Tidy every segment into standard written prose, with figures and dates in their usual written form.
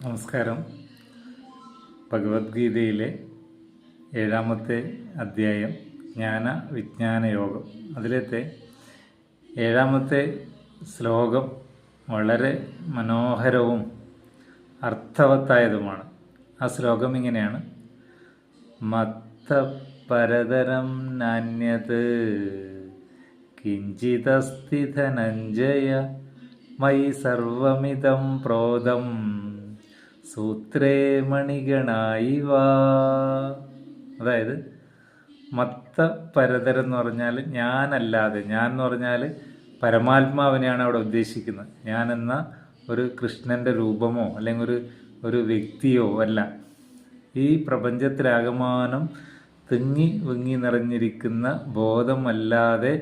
നമസ്കാരം. ഭഗവത്ഗീതയിലെ 7-ാമത്തെ അധ്യായം ജ്ഞാന വിജ്ഞാന യോഗം, അതിലത്തെ 7-ാമത്തെ ശ്ലോകം വളരെ മനോഹരവും അർത്ഥവത്തായതുമാണ്. ആ ശ്ലോകം ഇങ്ങനെയാണ്: മത്ത പരതരം നാന്യത് കിഞ്ചിതസ്തി ധനഞ്ജയ മയി സർവമിതം പ്രോതം സൂത്രേ മണിഗണായിവ. അതായത് മത്ത പരതരം എന്ന് പറഞ്ഞാൽ ഞാനല്ലാതെ, ഞാൻ എന്ന് പറഞ്ഞാൽ പരമാത്മാവിനെയാണ് അവിടെ ഉദ്ദേശിക്കുന്നത്. ഞാൻ എന്ന ഒരു കൃഷ്ണൻ്റെ രൂപമോ അല്ലെങ്കിൽ ഒരു വ്യക്തിയോ അല്ല. ഈ പ്രപഞ്ചത്തിലാകമാനം തിങ്ങി വിങ്ങി നിറഞ്ഞിരിക്കുന്ന ബോധമല്ലാതെ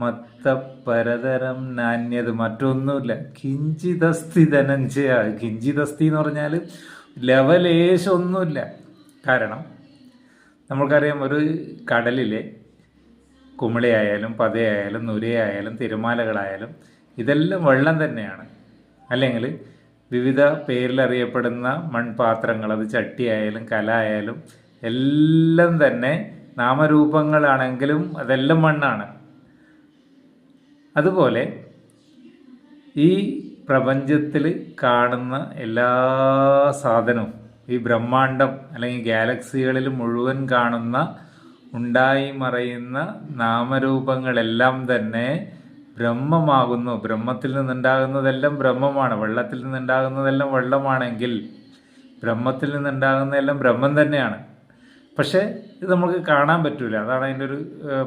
മത്ത പരതരം നാന്യത് മറ്റൊന്നുമില്ല. കിഞ്ചിതസ്തി ധനഞ്ജയ. കിഞ്ചിതസ്തി എന്ന് പറഞ്ഞാൽ ലവലേശമൊന്നുമില്ല. കാരണം നമ്മൾക്കറിയാം, ഒരു കടലിലെ കുമിളയായാലും പതയായാലും നുരയായാലും തിരമാലകളായാലും ഇതെല്ലാം വെള്ളം തന്നെയാണ്. അല്ലെങ്കിൽ വിവിധ പേരിലറിയപ്പെടുന്ന മൺപാത്രങ്ങൾ, അത് ചട്ടിയായാലും കല ആയാലും എല്ലാം തന്നെ നാമരൂപങ്ങളാണെങ്കിലും അതെല്ലാം മണ്ണാണ്. അതുപോലെ ഈ പ്രപഞ്ചത്തിൽ കാണുന്ന എല്ലാ സാധനവും, ഈ ബ്രഹ്മാണ്ടം അല്ലെങ്കിൽ ഗാലക്സികളിൽ മുഴുവൻ കാണുന്ന ഉണ്ടായി മറയുന്ന നാമരൂപങ്ങളെല്ലാം തന്നെ ബ്രഹ്മമാകുന്നു. ബ്രഹ്മത്തിൽ നിന്നുണ്ടാകുന്നതെല്ലാം ബ്രഹ്മമാണ്. വെള്ളത്തിൽ നിന്നുണ്ടാകുന്നതെല്ലാം വെള്ളമാണെങ്കിൽ ബ്രഹ്മത്തിൽ നിന്നുണ്ടാകുന്നതെല്ലാം ബ്രഹ്മം തന്നെയാണ്. പക്ഷേ ഇത് നമുക്ക് കാണാൻ പറ്റില്ല. അതാണ് അതിൻ്റെ ഒരു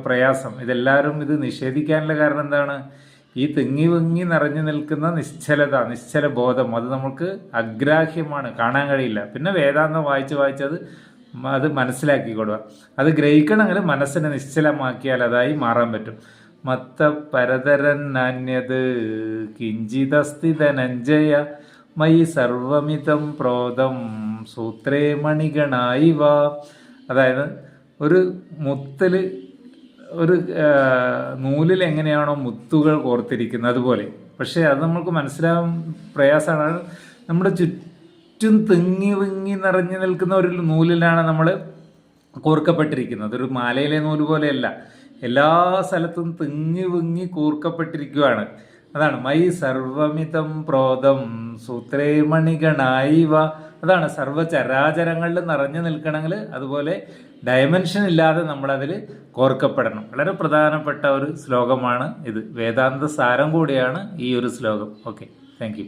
പ്രയാസം. ഇതെല്ലാവരും ഇത് നിഷേധിക്കാനുള്ള കാരണം എന്താണ്? ഈ തിങ്ങി വിങ്ങി നിറഞ്ഞു നിൽക്കുന്ന നിശ്ചലത, നിശ്ചല ബോധം, അത് നമുക്ക് അഗ്രാഹ്യമാണ്, കാണാൻ കഴിയില്ല. പിന്നെ വേദാന്തം വായിച്ചത് അത് മനസ്സിലാക്കിക്കൊടുക. അത് ഗ്രഹിക്കണമെങ്കിൽ മനസ്സിനെ നിശ്ചലമാക്കിയാൽ അതായി മാറാൻ പറ്റും. മത്ത പരതരൻ നാന്യത് കിഞ്ചിതസ്തി ധനഞ്ജയ മയി സർവമിതം പ്രോതം സൂത്രേ മണിഗണായിവ. അതായത് ഒരു മുത്തിൽ, ഒരു നൂലിൽ എങ്ങനെയാണോ മുത്തുകൾ കോർത്തിരിക്കുന്നത് അതുപോലെ. പക്ഷേ അത് നമുക്ക് മനസ്സിലാവാൻ പ്രയാസമാണ്. നമ്മുടെ ചുറ്റും തിങ്ങി വിങ്ങി നിറഞ്ഞു നിൽക്കുന്ന ഒരു നൂലിലാണ് നമ്മൾ കോർക്കപ്പെട്ടിരിക്കുന്നത്. ഒരു മാലയിലെ നൂല് പോലെയല്ല, എല്ലാ സ്ഥലത്തും തിങ്ങി വിങ്ങി കോർക്കപ്പെട്ടിരിക്കുകയാണ്. അതാണ് മൈ സർവമിതം പ്രോതം സൂത്രേ മണിഗണായിവ. അതാണ് സർവ്വചരാചരങ്ങളിൽ നിറഞ്ഞു നിൽക്കണമെങ്കിൽ അതുപോലെ ഡയമെൻഷൻ ഇല്ലാതെ നമ്മളതിൽ കോർക്കപ്പെടണം. വളരെ പ്രധാനപ്പെട്ട ഒരു ശ്ലോകമാണ് ഇത്. വേദാന്ത സാരം കൂടിയാണ് ഈ ഒരു ശ്ലോകം. Okay, thank you.